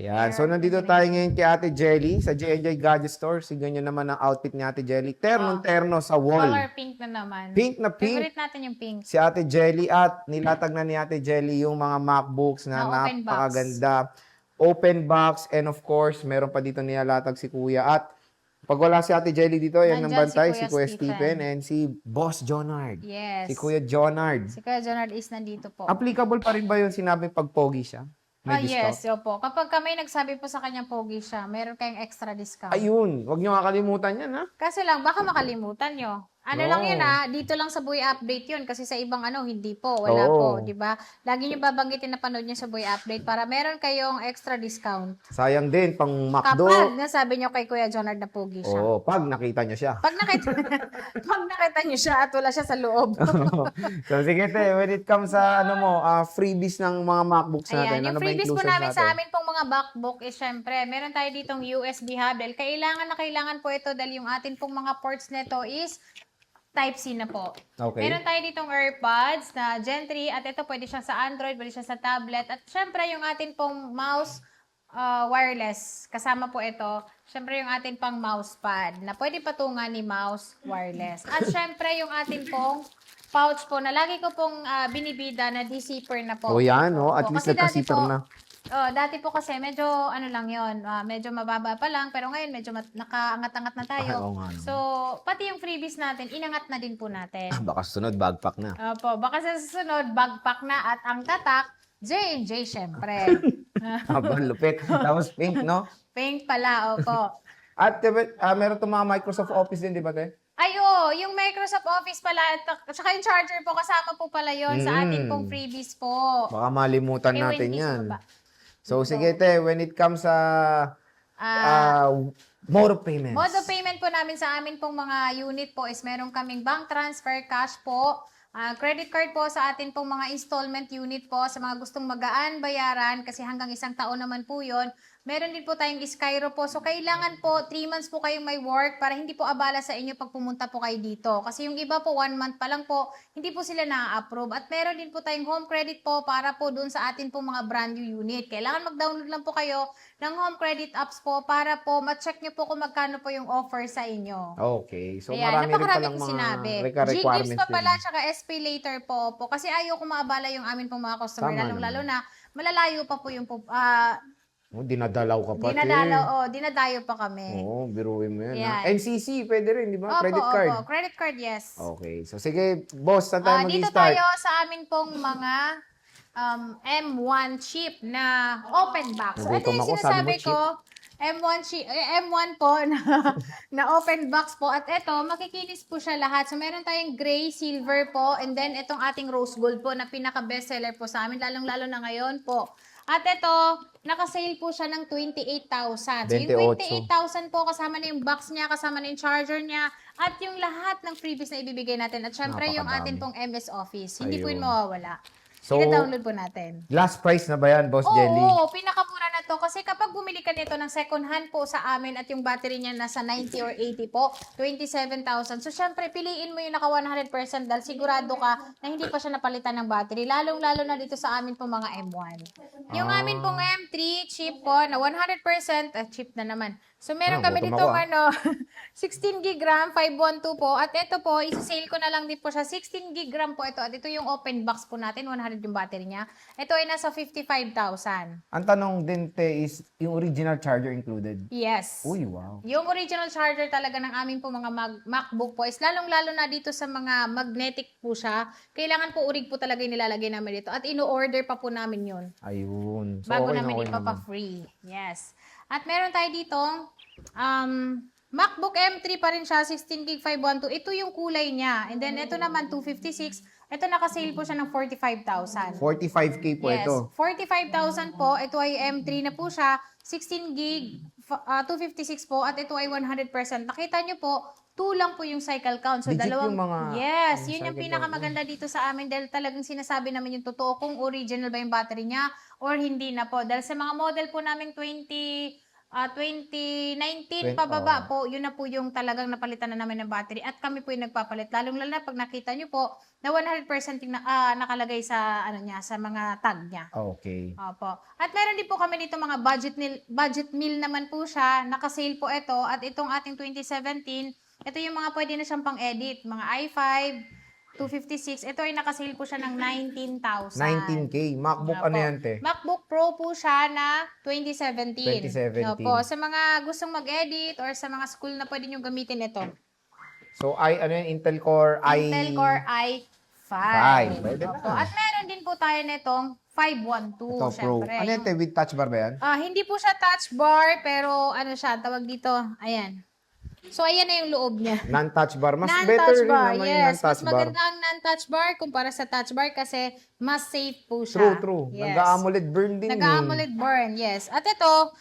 Yan. So, Meron nandito din tayo rin. ngayon kay Ate Jelly sa J&J Gadget Store. Si ganyan naman ang outfit ni Ate Jelly. Ternong-terno sa wall. Color pink na naman. Pink na pink. Favorite natin yung pink. Si Ate Jelly at nilatag na ni Ate Jelly yung mga MacBooks na Na open box. napakaganda. Open box and of course, meron pa dito nilatag si Kuya. At pag wala si Ate Jelly dito, yan ang Nandyan bantay, si si Kuya Kuya Stephen and si Boss Jonard. Yes. Si Kuya Jonard. Si Kuya Jonard is nandito po. Applicable pa rin ba yung sinabing pag pogi siya? May discount? Yes, opo. Kapag may nagsabi po sa kanya pogi siya, meron kayong extra discount. Ayun, wag niyo kakalimutan yan ha. Kasi lang, baka makalimutan nyo. Ano No. lang yun dito lang sa Boy Update yun. Kasi sa ibang hindi po, wala Oo. po, di ba? Lagi nyo babanggitin na panood nyo sa Boy Update para meron kayong extra discount. Sayang din, pang McDo. Kapag nasabi nyo kay Kuya Jonard na pogi siya. Oo, pag nakita niyo siya. Pag nakita nyo siya at wala siya sa loob. So sige te, when it comes sa freebies ng mga MacBooks natin, Ayan, yung ano ba freebies po inclusions namin natin? sa amin pong mga MacBook is syempre, meron tayo ditong USB hub. Kailangan po ito dahil yung atin pong mga ports nito is Type-C na po. Okay. Meron tayo ditong AirPods na Gen 3 at ito pwede siya sa Android, pwede siya sa tablet. At syempre yung atin pong mouse wireless. Kasama po ito. Syempre yung atin pang mousepad na pwede patungan ni mouse wireless. At syempre yung atin pong pouch po na lagi ko pong binibida na D-zipper na po. O yan, no? At Opo, least kasi dati nagka-zipper po, na. dati po kasi medyo lang yon, medyo mababa pa lang pero ngayon medyo nakaangat-angat na tayo. Oo nga naman. So, pati yung freebies natin, inangat na din po natin. Baka sunod, bagpack na. Opo, baka sa susunod, bagpack na at ang tatak, J&J syempre. Aba, lupit. Tapos pink, no? Pink pala, opo. At meron itong mga Microsoft Office din, di ba te? Ay, yung Microsoft Office pala, at saka yung charger po, kasama po pala yon sa ating pong freebies po. Baka malimutan Ewan, natin hindi yan. sa baba. So sige te, when it comes sa mode of payments. Mode of payment po namin sa amin pong mga unit po is meron kaming bank transfer, cash po, credit card po sa atin pong mga installment unit po sa mga gustong magaan bayaran kasi hanggang 1 taon naman po yon. Meron din po tayong Skyro po. So, kailangan po 3 months po kayong may work para hindi po abala sa inyo pag pumunta po kayo dito. Kasi yung iba po, 1 month pa lang po, hindi po sila na-approve. At meron din po tayong home credit po para po dun sa atin pong mga brand new unit. Kailangan mag-download lang po kayo ng home credit apps po para po ma-check nyo po kung magkano po yung offer sa inyo. Okay. So Ayan, marami rin napakarami palang kong mga sinabi. requirements G-Gifts pa pala, din. tsaka SP later po. Kasi ayaw ko maabala yung amin pong mga customer. Tama Lalong-lalo naman. na, malalayo pa po yung Dinadalaw ka pa, te. dinadayo pa kami. Oo, biruin mo yan. Yan. NCC, pwede rin, di ba? Opo, Credit card. Opo, credit card, yes. Okay. So sige, boss, saan tayo Dito mag-start? tayo sa amin pong mga M1 chip na open box. So, ito Nagutom yung ako, sabi sinasabi mo, ko, M1 po na open box po. At ito, makikinis po siya lahat. So, meron tayong gray, silver po, and then itong ating rose gold po na pinaka-bestseller po sa amin, lalong-lalo na ngayon po. At ito, naka-sale po siya ng 28,000. So, yung 28,000 po, kasama na yung box niya, kasama na yung charger niya, at yung lahat ng freebies na ibibigay natin. At syempre, yung atin pong MS Office. Hindi po yun Ayun. mawawala. So, Ina-download po natin. last price na ba yan, Boss Jelly? Oo, pinakamura na to. Kasi kapag bumili ka nito ng second hand po sa amin at yung battery niya nasa 90 or 80 po, 27,000. So, syempre, piliin mo yung naka 100% dahil sigurado ka na hindi pa siya napalitan ng battery. Lalong-lalo na dito sa amin po mga M1. Yung amin pong M3 chip po na 100%, chip na naman. So, meron kami gutom ditong ako, 16 gig RAM, 512 po. At ito po, isa-sale ko na lang din po siya. 16 gig RAM po ito. At ito yung open box po natin, 100 yung battery niya. Ito ay nasa 55,000. Ang tanong din, te, is yung original charger included? Yes. Uy, wow. Yung original charger talaga ng aming po mga MacBook po is lalong-lalo na dito sa mga magnetic po siya. Kailangan po urig po talaga yung nilalagay namin dito. At ino-order pa po namin yun. Ayun. So, Bago okay namin okay ipapa-free. Yes. At meron tayo ditong MacBook M3 pa rin siya, 16 gig 512. Ito yung kulay niya. And then ito naman 256. Ito naka-sale po siya ng 45,000. 45K po Yes, ito. 45,000 po. Ito ay M3 na po siya. 16 gig, 256 po. At ito ay 100%. Nakita nyo po, 2 lang po yung cycle count. So, Legit dalawang, yung mga, yes, yung yun yung cycle pinakamaganda dito sa amin dahil talagang sinasabi namin yung totoo kung original ba yung battery niya or hindi na po. Dahil sa mga model po namin 2019 pababa po, yun na po yung talagang napalitan na namin ng battery at kami po yung nagpapalit. Lalong-lalo na pag nakita nyo po na 100% yung nakalagay sa ano niya, sa mga tag niya. Okay. Opo. At meron din po kami dito mga budget meal naman po siya. Naka-sale po ito. At itong ating 2017, ito yung mga pwede na siyang pang-edit. Mga i5, 256. Ito ay naka-sale po siya ng 19,000. 19K. MacBook Opo. ano yan, te? MacBook Pro po siya na 2017. 2017. Opo. Sa mga gustong mag-edit or sa mga school na pwede nyo gamitin ito. So, ano yan? Intel Core Intel Core i5. Pwede na. Opo. At meron din po tayo nitong 512. Ito, Pro. Syempre. Ano yan, te? With touch bar ba yan? Hindi po siya touch bar, pero ano siya, tawag dito, ayan. So, ayan na yung loob niya. Non-touch bar. Mas Non-touch better rin bar, naman yung yes. non-touch Mas bar. maganda ang non-touch bar kumpara sa touch bar kasi mas safe po siya. True. Yes. Nag-AMOLED burn din Nag-AMOLED burn, yes. At ito,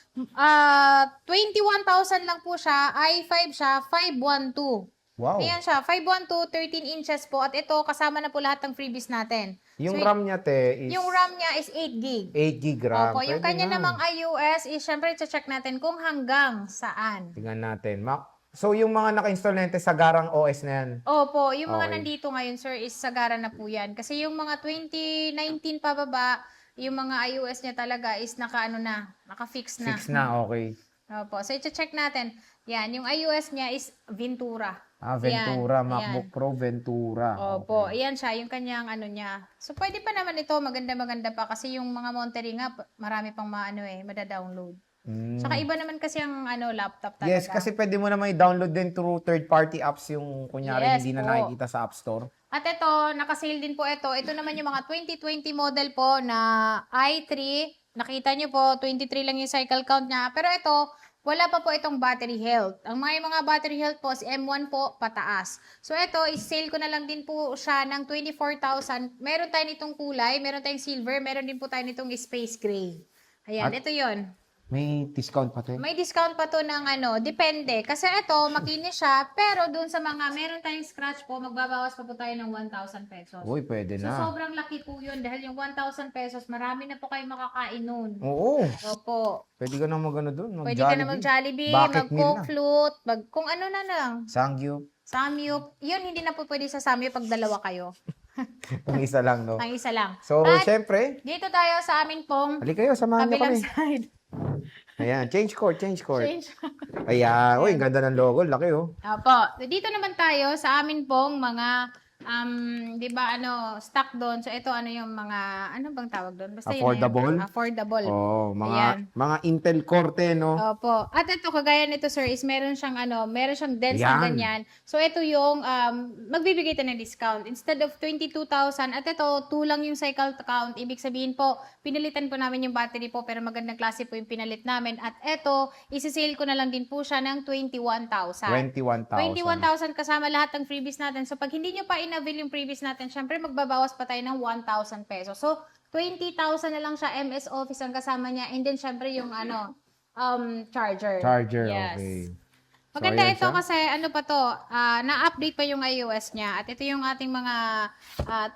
21,000 lang po siya, i5 siya, 512. Wow. Ayan siya, 512, 13 inches po. At ito, kasama na po lahat ng freebies natin. Yung So, RAM niya, te, is yung RAM niya is 8 gig. 8 gig RAM. Opo, yung Pwede kanya na. namang iOS is syempre check natin kung hanggang saan. Tingnan natin. So, yung mga naka-install na yun, te, sa garang OS na yan. Opo, yung mga Okay. nandito ngayon, sir, is sagara na po yan. Kasi yung mga 2019 pababa, yung mga iOS niya talaga is naka-fix na. Fix na, okay. Opo, so i-check natin. Yan, yung iOS niya is Ventura. Ventura, Ayan, MacBook Pro Ventura. Opo, ayan siya, yung kanyang niya. So, pwede pa naman ito, maganda-maganda pa. Kasi yung mga Monterey nga, marami pang madadownload. Mm. Saka iba naman kasi ang laptop talaga. Yes, kasi pwede mo naman i-download din through third-party apps yung kunyari Yes hindi na po. nakikita sa App Store. At ito, naka-sale din po ito. Ito naman yung mga 2020 model po na i3. Nakita nyo po, 23 lang yung cycle count niya. Pero ito, wala pa po itong battery health. Ang mga battery health po, si M1 po, pataas. So ito, is-sale ko na lang din po siya ng 24,000. Meron tayo nitong kulay, meron tayong silver, meron din po tayo nitong space gray. Ayan, ito yon. May discount pa, te? May discount pa to ng depende. Kasi ito, makinis siya, pero dun sa mga, meron tayong scratch po, magbabawas pa po tayo ng 1,000 pesos. Uy, pwede So, na. sobrang laki po yun dahil yung 1,000 pesos, marami na po kayo makakain nun. Oo. Opo. Pwede ka na mag-ano doon. Pwede ka na mag-Jollibee, Bucket meal na. mag-Coke float, kung ano na lang. Sangyup. Samyup. Yun, hindi na po pwede sa Samyup pag dalawa kayo. Kung isa lang, no? Ang isa lang. So, At syempre, dito tayo sa amin pong halika kayo, samahan niyo kabilang kami. side. Ayan, change court. Change. Ayan, uy, ganda ng logo. Laki, oh. Opo. Dito naman tayo sa amin pong mga, di ba, stock doon. So, ito, yung mga, ano bang tawag doon? Basta yun na yun. Affordable? Affordable. Oh, Ayan. mga Intel Core, te, no? Opo. At ito, kagaya nito, sir, is meron siyang, dense na Yan. ganyan. So, ito yung, magbibigay tayo ng discount. Instead of 22,000, at ito, 2 lang yung cycle count. Ibig sabihin po, pinalitan po namin yung battery po, pero magandang klase po yung pinalit namin. At ito, isi-sale ko na lang din po siya ng 21,000. 21,000. 21,000 kasama lahat ng freebies natin. So, pag hindi nyo pa in-avail yung freebies natin, syempre magbabawas pa tayo ng 1,000 pesos. So, 20,000 na lang siya MS Office ang kasama niya. And then, syempre yung charger. Charger, Yes. okay. Maganda ayan ito siya. kasi na-update pa yung iOS niya. At ito yung ating mga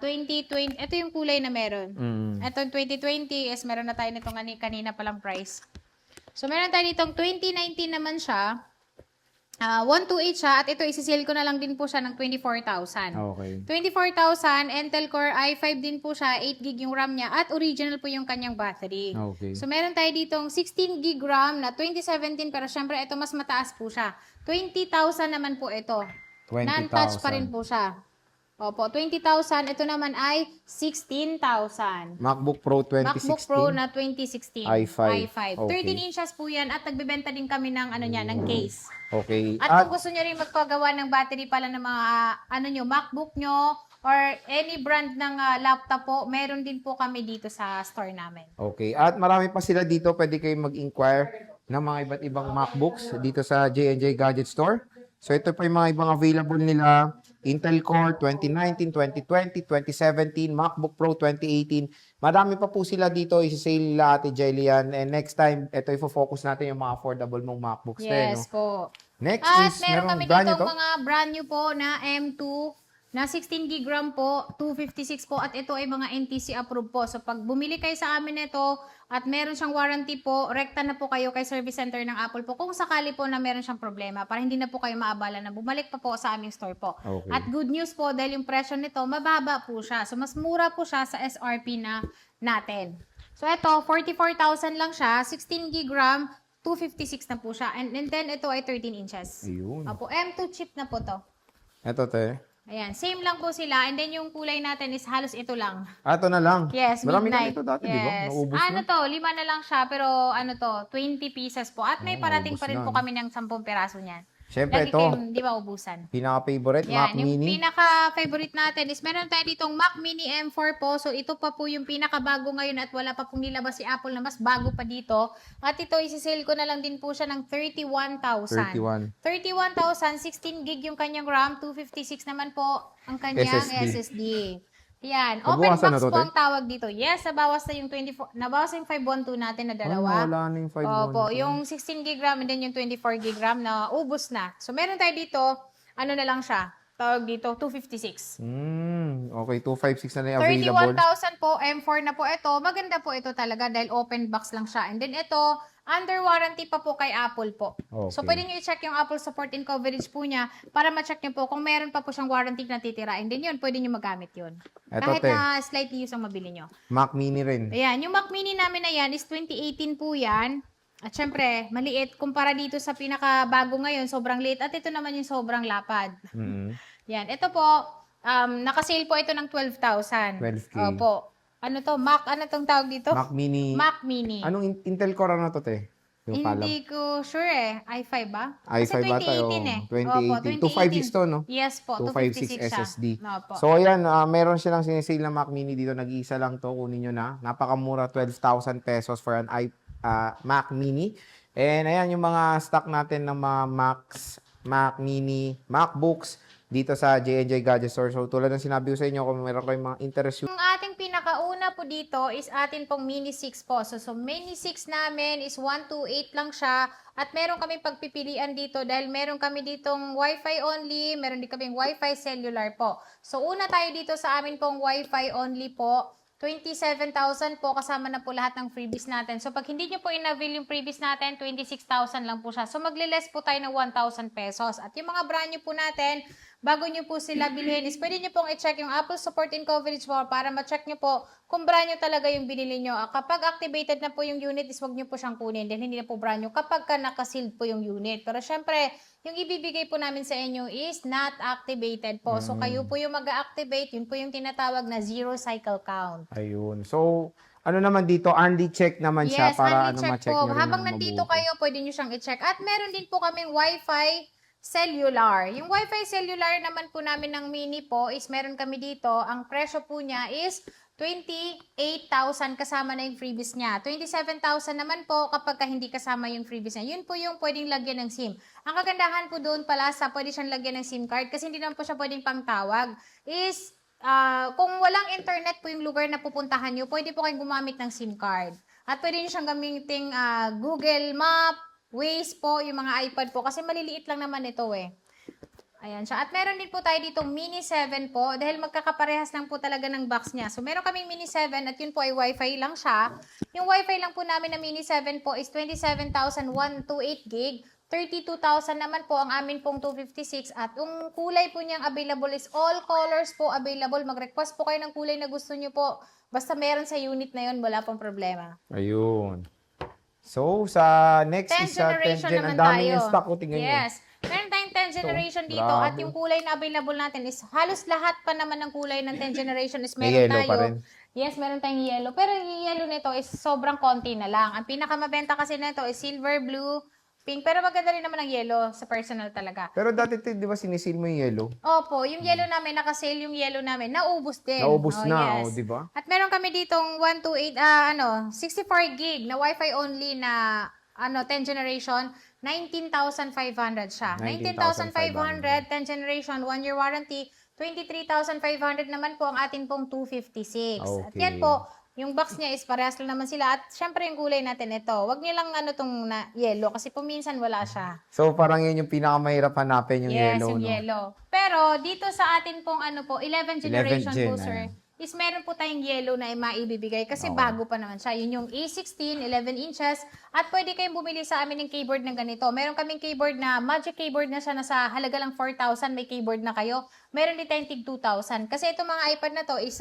2020. Ito yung kulay na meron. Ito 2020 is meron na tayo nitong kanina palang price. So, meron tayo nitong 2019 naman siya. 128 siya. At ito, isi-sale ko na lang din po siya ng 24,000. Okay. 24,000, Intel Core i5 din po siya, 8 gig yung RAM niya, at original po yung kanyang battery. Okay. So, meron tayo ditong 16 gig RAM na 2017, pero syempre, ito mas mataas po siya. 20,000 naman po ito. 20,000. Non-touch pa rin po siya. Opo, 20,000. Ito naman ay 16,000. MacBook Pro 2016. MacBook Pro na 2016. i5. Okay. 13 inches po yan at nagbebenta din kami ng ng case. Okay. At kung gusto nyo rin magpagawa ng battery pala ng mga MacBook nyo or any brand ng laptop po, meron din po kami dito sa store namin. Okay. At marami pa sila dito. Pwede kayong mag-inquire ng mga iba't ibang MacBooks dito sa J&J Gadget Store. So, ito pa yung mga ibang available nila. Intel Core 2019, 2020, 2017, MacBook Pro 2018. Marami pa po sila dito. Isa-sale nila Ate Jillian. And next time, ito i-focus natin yung mga affordable mong MacBooks. Yes no? po. Next At is, meron kami brand dito new to? mga brand new po na M2 na 16 gig RAM po, 256 po, at ito ay mga NTC approved po. So pag bumili kayo sa amin nito at meron siyang warranty po, rekta na po kayo kay service center ng Apple po kung sakali po na meron siyang problema para hindi na po kayo maabala na bumalik pa po sa aming store po. Okay. At good news po dahil yung presyo nito mababa po siya. So mas mura po siya sa SRP na natin. So ito, 44,000 lang siya, 16 gig RAM, 256 na po siya. And then ito ay 13 inches. Ayun. Opo, M2 chip na po to. Ito, te. Ayan, same lang po sila. And then yung kulay natin is halos ito lang. Ito na lang. Yes, Marami na midnight. ito dati, di ba? Yes. Naubos Ano na. to, 5 na lang siya, pero ano to, 20 pieces po. At may parating naubos pa rin na, po no? kami ng 10 peraso niyan. Siyempre, Lagi ito. kayong, di ba, ubusan. Pinaka-favorite, Mac Yan, yung Mini. pinaka-favorite natin is meron tayo ditong Mac Mini M4 po. So, ito pa po yung pinaka-bago ngayon at wala pa pong nilabas si Apple na mas bago pa dito. At ito, isi-sale ko na lang din po siya ng 31,000. 31,000, 16 gig yung kanyang RAM, 256 naman po ang kanyang SSD. Yan, open Nabawasan box na to, po te? ang tawag dito. Yes, nabawas na yung 24, nabawas yung 512 natin na Ay, dalawa. wala na yung 5 Opo, yung 16 gig RAM and then yung 24 gig RAM na ubos na. So, meron tayo dito, ano na lang siya, tawag dito, 256. Okay, 256 na yung available. 31,000 po, M4 na po ito. Maganda po ito talaga dahil open box lang siya. And then ito, under warranty pa po kay Apple po. So, Okay. pwede nyo i-check yung Apple support and coverage po niya para ma-check nyo po kung meron pa po siyang warranty na titira. And then yun, pwede nyo magamit yun. Eto, Kahit te. na slightly use ang mabili nyo. Mac Mini rin. Ayan, yung Mac Mini namin na yan is 2018 po yan. At syempre, maliit kumpara dito sa pinakabago ngayon, sobrang liit. At ito naman yung sobrang lapad. Mhm. Yan, ito po, nakasale po ito ng 12,000. 12K. Opo. Ano to? Mac, ano tong tawag dito? Mac Mini. Mac Mini. Anong Intel Core ano to, te? Yung kalam. Hindi ko sure eh. i5 ba? i5 ba tayo? 2018 eh. 2018. Opo, 256 to, no? Yes po, 256 256 siya. SSD. Opo. So, ayan, meron silang sinisale na Mac Mini dito. Nag-iisa lang to. Kunin nyo na. Napakamura, 12,000 pesos for an Mac Mini. And ayan, yung mga stock natin ng mga Mac Mini, MacBooks dito sa J&J Gadget Store. So, tulad ng sinabi ko sa inyo, kung meron kayong mga interest Yung ating pinakauna po dito is atin pong Mini 6 po. So Mini 6 namin is 128 lang siya. At meron kami pagpipilian dito dahil meron kami ditong Wi-Fi only, meron din kaming Wi-Fi cellular po. So una tayo dito sa amin pong Wi-Fi only po. 27,000 po kasama na po lahat ng freebies natin. So pag hindi nyo po in-avail yung freebies natin, 26,000 lang po siya. So magle-less po tayo ng 1,000 pesos. At yung mga brand new po natin, bago nyo po sila bilhin is pwede nyo pong i-check yung Apple support and coverage po para ma-check nyo po kung brand new talaga yung binili nyo. Kapag activated na po yung unit is wag nyo po siyang kunin dahil hindi na po brand new kapag ka nakasealed po yung unit. Pero syempre, yung ibibigay po namin sa inyo is not activated po. So kayo po yung mag-activate, yun po yung tinatawag na zero cycle count. Ayun. So, ano naman dito, Andy check naman siya Yes, para only ano check ma-check po. nyo rin Habang ng nandito mabuti. kayo, pwede nyo siyang i-check. At meron din po kaming Wi-Fi cellular. Yung Wi-Fi cellular naman po namin ng Mini po is meron kami dito. Ang presyo po niya is 28,000 kasama na yung freebies niya. 27,000 naman po kapag ka hindi kasama yung freebies niya. Yun po yung pwedeng lagyan ng SIM. Ang kagandahan po doon pala sa pwede siyang lagyan ng SIM card kasi hindi naman po siya pwedeng pangtawag is kung walang internet po yung lugar na pupuntahan nyo, pwede po kayong gumamit ng SIM card. At pwede nyo siyang gamitin Google Map, Waze po, yung mga iPad po. Kasi maliliit lang naman ito eh. Ayan siya. At meron din po tayo dito Mini 7 po. Dahil magkakaparehas lang po talaga ng box niya. So meron kaming Mini 7 at yun po ay Wi-Fi lang siya. Yung Wi-Fi lang po namin na Mini 7 po is 27,128 gig. 32,000 naman po ang amin pong 256 at yung kulay po niyang available is all colors po available. Mag-request po kayo ng kulay na gusto niyo po. Basta meron sa unit na yun, wala pong problema. Ayun. So, sa next 10th is sa 10th generation gen. naman Ang dami tayo. yung stock ko. Tingnan nyo. Yes. Meron tayong 10th generation dito grabe. at yung kulay na available natin is halos lahat pa naman ng kulay ng 10th generation is May meron yellow tayo. pa rin. Yes, meron tayong yellow. Pero yung yellow nito is sobrang konti na lang. Ang pinakamabenta kasi nito is silver, blue, pink. Pero maganda rin naman ang yellow sa personal talaga. Pero dati, di ba, sinisil mo yung yellow? Opo, yung yellow namin, nakasale yung yellow namin. Naubos din. Naubos na, yes. di ba? At meron kami ditong 128, 64 gig na Wi-Fi only na 10th generation, 19,500 siya. 19,500, 10th generation, 1 year warranty, 23,500 naman po ang atin pong 256. At Okay. yan po, Yung box niya is parehas lang naman sila. At syempre yung kulay natin ito. Wag nilang ano tong na yellow kasi puminsan wala siya. So, parang yun yung pinakamahirap hanapin, yung Yes, yellow, yung no? yellow. Pero dito sa atin pong ano po, 11th 11th generation gen, po sir, is meron po tayong yellow na maibibigay kasi Oo. bago pa naman siya. Yun yung A16, 11 inches. At pwede kayong bumili sa amin ng keyboard na ganito. Meron kaming keyboard na, magic keyboard na siya na sa halaga lang 4,000, may keyboard na kayo. Meron din tayong tig 2,000. Kasi itong mga iPad na to is,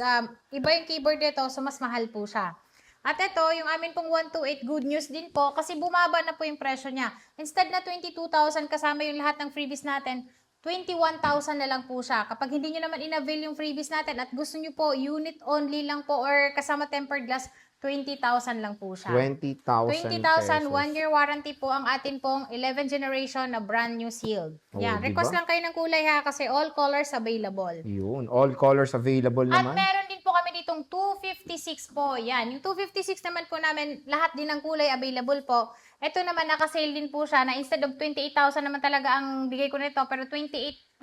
iba yung keyboard nito, so mas mahal po siya. At ito, yung amin pong 128, good news din po kasi bumaba na po yung presyo niya. Instead na 22,000 kasama yung lahat ng freebies natin, 21,000 na lang po siya. Kapag hindi nyo naman in-avail yung freebies natin at gusto nyo po unit only lang po or kasama tempered glass, 20,000 lang po siya. 20,000 20,000, pesos. 1-year warranty po ang atin pong 11th generation na brand new sealed. Oh, Yan, diba? request lang kayo ng kulay ha kasi all colors available. Yun, all colors available At naman. meron din po kami ditong 256 po. Yan, yung 256 naman po namin, lahat din ng kulay available po. Ito naman, naka-sale din po siya na instead of 28,000 naman talaga ang bigay ko nito, pero 27,000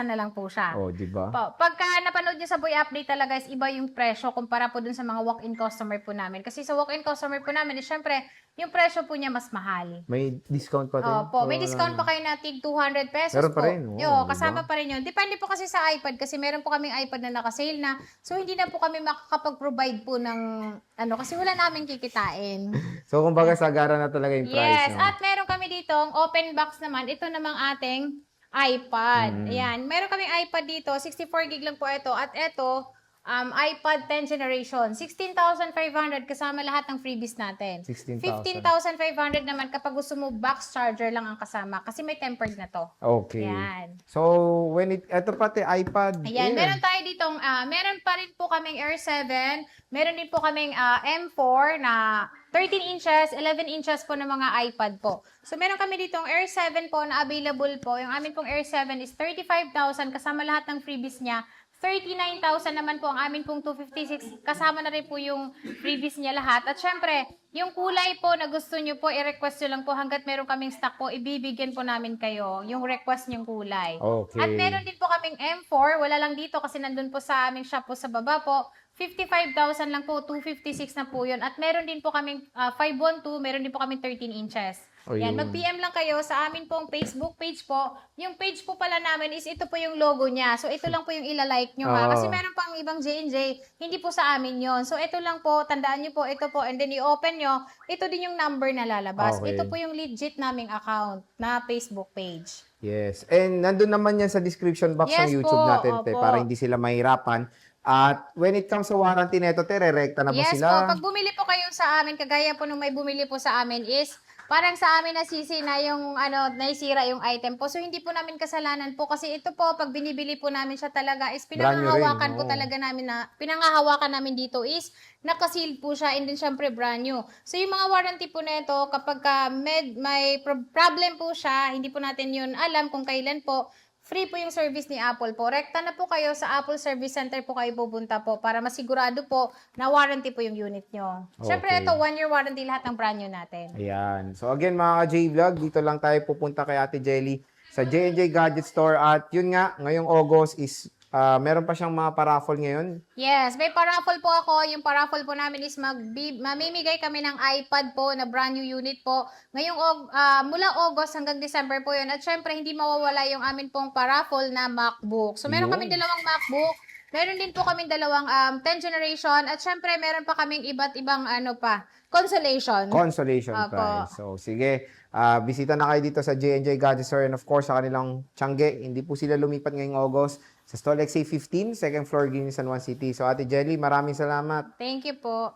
na lang po siya. Oh, di ba? Pagka napanood nyo sa Boy Update talaga is iba yung presyo kumpara po dun sa mga walk-in customer po namin. Kasi sa walk-in customer po namin is syempre, yung presyo po niya mas mahal. May discount pa rin? Opo, may Wala discount na. pa kayo na tig 200 pesos Meron pa po. rin, oo, Yo, diba? kasama pa rin yun. Depende po kasi sa iPad kasi meron po kaming iPad na naka-sale na. So, hindi na po kami makakapag-provide po ng ano kasi wala namin kikitain. So, kumbaga, sagara na talaga yung price, Yes, no? at meron kami ditong open box naman. Ito namang ating iPad. Ayan, meron kaming iPad dito. 64 gig lang po ito. At ito, iPad 10th generation. 16,500 kasama lahat ng freebies natin. 16,000. 15,500 naman kapag gusto mo box charger lang ang kasama. Kasi may tempered na to. Okay. Ayan. So, ito pati iPad Ayan, Air. meron tayo ditong, meron pa rin po kaming Air 7, meron din po kaming M4 na 13 inches, 11 inches po ng mga iPad po. So, meron kami ditong Air 7 po na available po. Yung amin pong Air 7 is 35,000 kasama lahat ng freebies niya. 39,000 naman po ang amin pong 256. Kasama na rin po yung freebies niya lahat. At syempre, yung kulay po na gusto nyo po, i-request nyo lang po hanggat meron kaming stock po, ibibigyan po namin kayo yung request nyong kulay. Okay. At meron din po kaming M4, wala lang dito kasi nandun po sa aming shop po sa baba po. 55,000 lang po, 256 na po yun. At meron din po kaming 512, meron din po kaming 13 inches. Oh, Yan, yun. mag-PM lang kayo sa amin pong Facebook page po. Yung page po pala namin is ito po yung logo niya. So, ito lang po yung ilalike nyo ha. Oo. Kasi meron pang ibang J&J, hindi po sa amin yon. So, ito lang po, tandaan nyo po, ito po. And then, i-open nyo, ito din yung number na lalabas. Okay. Ito po yung legit naming account na Facebook page. Yes. And nandun naman yan sa description box Yes ng YouTube po, natin, te, opo. para hindi sila mahirapan. At when it comes sa warranty nito, te, re-rekta na ba Yes sila? po, pag bumili po kayo sa amin, kagaya po nung may bumili po sa amin is, parang sa amin nasisi na yung naisira yung item po. So hindi po namin kasalanan po kasi ito po pag binibili po namin siya talaga is Brand new rin, pinangahawakan po oo. talaga namin na pinangahawakan namin dito is nakaseal po siya and then syempre brand new. So yung mga warranty po nito kapag may problem po siya, hindi po natin yun alam kung kailan po. Free po yung service ni Apple po. Rekta na po kayo sa Apple Service Center po kayo pupunta po para masigurado po na warranty po yung unit nyo. Siyempre Okay. ito, 1-year warranty lahat ng brand new natin. Ayan. So again, mga ka-J-Vlog, dito lang tayo pupunta kay Ate Jelly sa J&J Gadget Store. At yun nga, ngayong August is meron pa siyang mga paraffle ngayon. Yes, may paraffle po ako. Yung paraffle po namin is mamimigay kami ng iPad po na brand new unit po. Ngayong mula August hanggang December po yun. At syempre, hindi mawawala yung amin pong paraffle na MacBook. So, meron Yun. kaming dalawang MacBook. Meron din po kaming dalawang 10th generation. At syempre, meron pa kaming iba't ibang consolation. Consolation Apo. prize. So, sige. Bisita na kayo dito sa J&J Gadget Store and of course, sa kanilang Tiangge. Hindi po sila lumipat ngayong August sa Stall XA 15, second floor, Guinea, San Juan City. So, Ate Jelly, maraming salamat. Thank you po.